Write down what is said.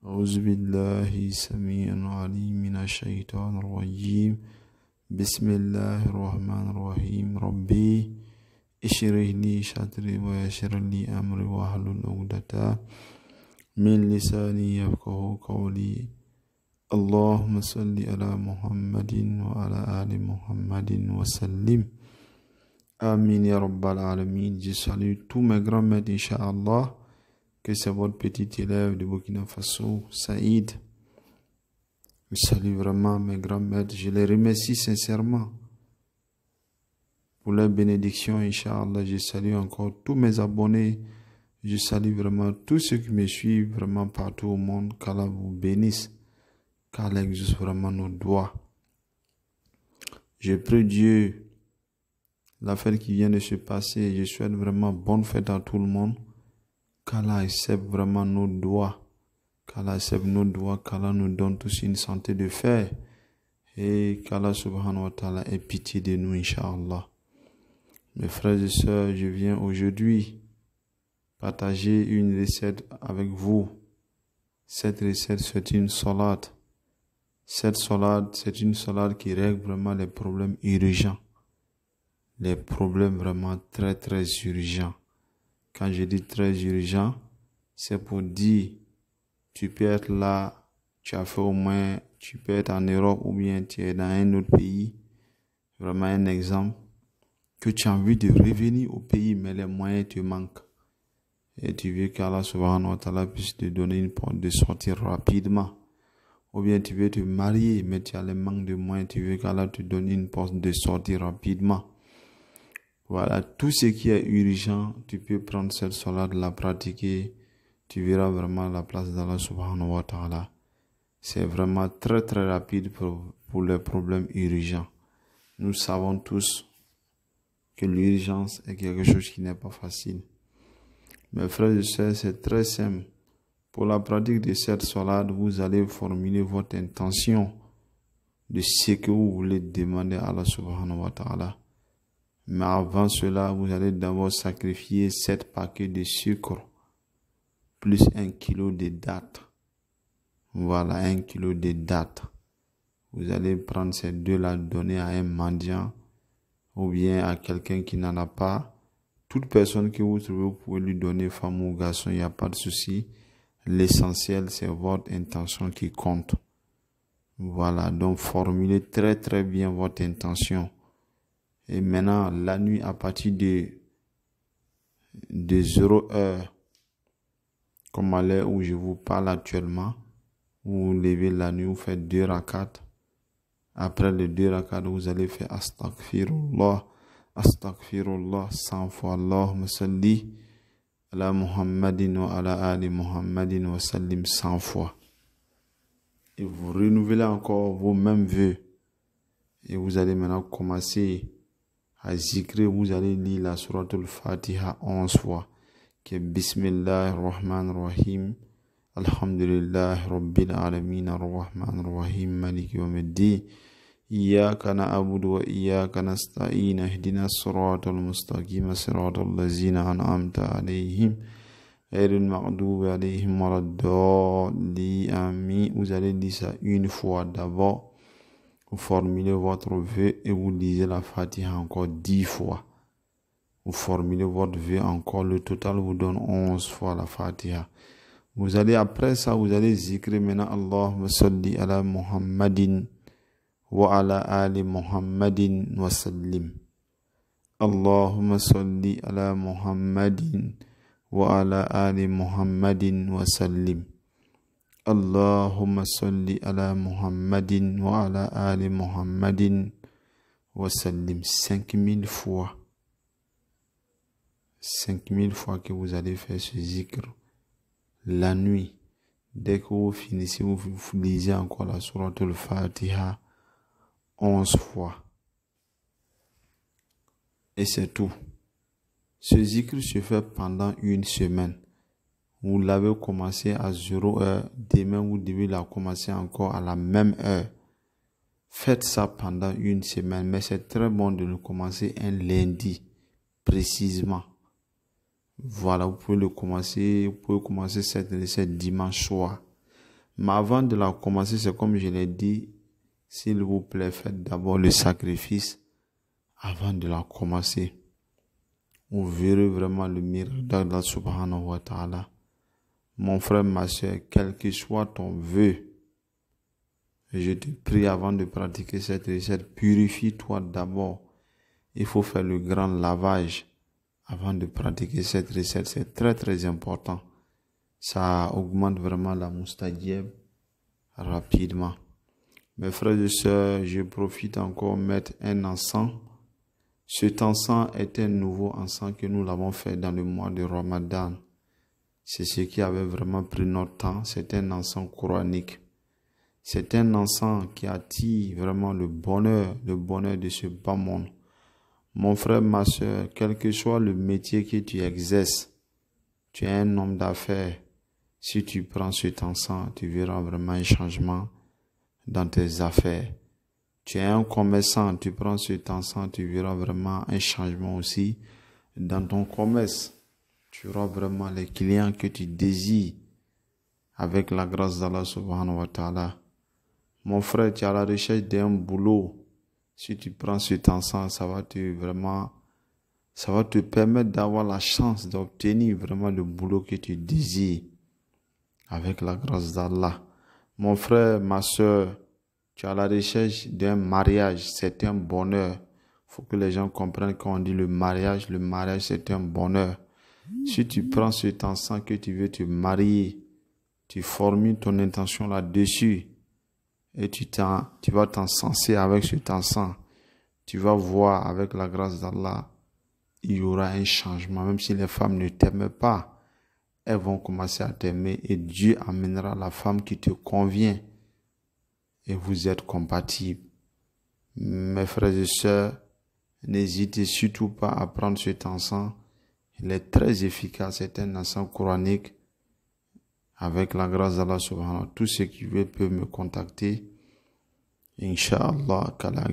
أعوذ بالله السميع العليم من الشيطان الرجيم بسم الله الرحمن الرحيم ربي اشرح لي صدري ويسر لي أمري واحلل عقدة من لساني يفقهوا قولي اللهم صل على محمد وعلى آل محمد وسلم Amin ya Rabbal Alamin. Je salue tous mes grands maîtres, Inch'Allah, que c'est votre petit élève de Burkina Faso, Saïd. Je salue vraiment mes grands maîtres. Je les remercie sincèrement pour leur bénédiction, Inch'Allah. Je salue encore tous mes abonnés. Je salue vraiment tous ceux qui me suivent vraiment partout au monde. Qu'Allah vous bénisse. Qu'Allah exauce vraiment nos doigts. Je prie Dieu, la fête qui vient de se passer, je souhaite vraiment bonne fête à tout le monde. Qu'Allah accepte vraiment nos doigts. Qu'Allah accepte nos doigts. Qu'Allah nous donne tous une santé de fer. Et qu'Allah subhanahu wa ta'ala ait pitié de nous, Inch'Allah. Mes frères et sœurs, je viens aujourd'hui partager une recette avec vous. Cette recette, c'est une salade. Cette salade, c'est une salade qui règle vraiment les problèmes urgents. Les problèmes vraiment très très urgents. Quand je dis très urgent, c'est pour dire, tu peux être là, tu as fait au moins, tu peux être en Europe ou bien tu es dans un autre pays. Vraiment un exemple, que tu as envie de revenir au pays, mais les moyens te manquent. Et tu veux qu'Allah subhanahu wa ta'ala puisse te donner une porte de sortir rapidement. Ou bien tu veux te marier, mais tu as le manque de moyens, tu veux qu'Allah te donne une porte de sortir rapidement. Voilà, tout ce qui est urgent, tu peux prendre cette salade, la pratiquer, tu verras vraiment la place d'Allah subhanahu wa ta'ala. C'est vraiment très très rapide pour les problèmes urgents. Nous savons tous que l'urgence est quelque chose qui n'est pas facile. Mes frères et sœurs, c'est très simple. Pour la pratique de cette salade, vous allez formuler votre intention de ce que vous voulez demander à Allah subhanahu wa ta'ala. Mais avant cela, vous allez d'abord sacrifier 7 paquets de sucre plus 1 kilo de dattes. Voilà, 1 kilo de dattes. Vous allez prendre ces deux-là, donner à un mendiant ou bien à quelqu'un qui n'en a pas. Toute personne que vous trouvez, vous pouvez lui donner, femme ou garçon, il n'y a pas de souci. L'essentiel, c'est votre intention qui compte. Voilà, donc formulez très très bien votre intention. Et maintenant, la nuit, à partir de 0 heure, comme à l'heure où je vous parle actuellement, vous vous levez la nuit, vous faites 2 rakats. Après les 2 rakats, vous allez faire astaghfirullah, astaghfirullah 100 fois. Allahumma salli ala Muhammadin wa ala ali Muhammadin wa sallim 100 fois. Et vous renouvelez encore vos mêmes vœux. Et vous allez maintenant commencer à zikrer, vous allez lire la sourate al-Fatiha 11 fois, qui est Bismillahirrahmanirrahim, Alhamdulillah Rabbil Alamin, Ar-Rahmanir-Rahim, Malik Yawmiddin, Iyyaka na'budu wa iyyaka nasta'in, Ihdina siratal mustaqim, siratal ladzina an'amta alayhim, ghayril maghdubi alayhim waladdallin, amin. Vous allez lire ça une fois d'abord. Vous formulez votre vœu et vous lisez la Fatiha encore 10 fois. Vous formulez votre vœu encore. Le total vous donne 11 fois la Fatiha. Vous allez, après ça, vous allez zikrer maintenant Allahumma salli ala Muhammadin wa ala ali Muhammadin wa sallim. Allahumma salli ala Muhammadin wa ala ali Muhammadin wa sallim. Allahumma salli ala Muhammadin wa ala ali Muhammadin wa sallim. 5000 fois. 5000 fois que vous allez faire ce zikr. La nuit, dès que vous finissez, vous lisez encore la sourate al-Fatiha 11 fois. Et c'est tout. Ce zikr se fait pendant une semaine. Vous l'avez commencé à 0 heure, demain vous devez la commencer encore à la même heure. Faites ça pendant une semaine, mais c'est très bon de le commencer un lundi, précisément. Voilà, vous pouvez commencer cette recette dimanche soir. Mais avant de la commencer, c'est comme je l'ai dit, s'il vous plaît, faites d'abord le sacrifice avant de la commencer. Vous verrez vraiment le miracle d'Allah subhanahu wa ta'ala. Mon frère, ma soeur, quel que soit ton vœu, je te prie avant de pratiquer cette recette, purifie-toi d'abord. Il faut faire le grand lavage avant de pratiquer cette recette. C'est très très important. Ça augmente vraiment la moustadieb rapidement. Mes frères et sœurs, je profite encore de mettre un encens. Cet encens est un nouveau encens que nous l'avons fait dans le mois de Ramadan. C'est ce qui avait vraiment pris notre temps. C'est un encens coranique. C'est un encens qui attire vraiment le bonheur de ce bas monde. Mon frère, ma soeur, quel que soit le métier que tu exerces, tu es un homme d'affaires. Si tu prends cet encens, tu verras vraiment un changement dans tes affaires. Tu es un commerçant, tu prends cet encens, tu verras vraiment un changement aussi dans ton commerce. Tu auras vraiment les clients que tu désires avec la grâce d'Allah subhanahu wa ta'ala. Mon frère, tu es à la recherche d'un boulot. Si tu prends cet encens, ça va te permettre d'avoir la chance d'obtenir vraiment le boulot que tu désires avec la grâce d'Allah. Mon frère, ma soeur, tu es à la recherche d'un mariage, c'est un bonheur. Il faut que les gens comprennent quand on dit le mariage c'est un bonheur. Si tu prends cet encens que tu veux te marier, tu formules ton intention là-dessus et tu vas t'encenser avec cet encens. Tu vas voir avec la grâce d'Allah, il y aura un changement. Même si les femmes ne t'aiment pas, elles vont commencer à t'aimer et Dieu amènera la femme qui te convient et vous êtes compatibles. Mes frères et sœurs, n'hésitez surtout pas à prendre cet encens. Il est très efficace, c'est un encens coranique. Avec la grâce d'Allah subhanahu wa ta'ala, tous ceux qui veulent peuvent me contacter. Inch'Allah, qu'Allah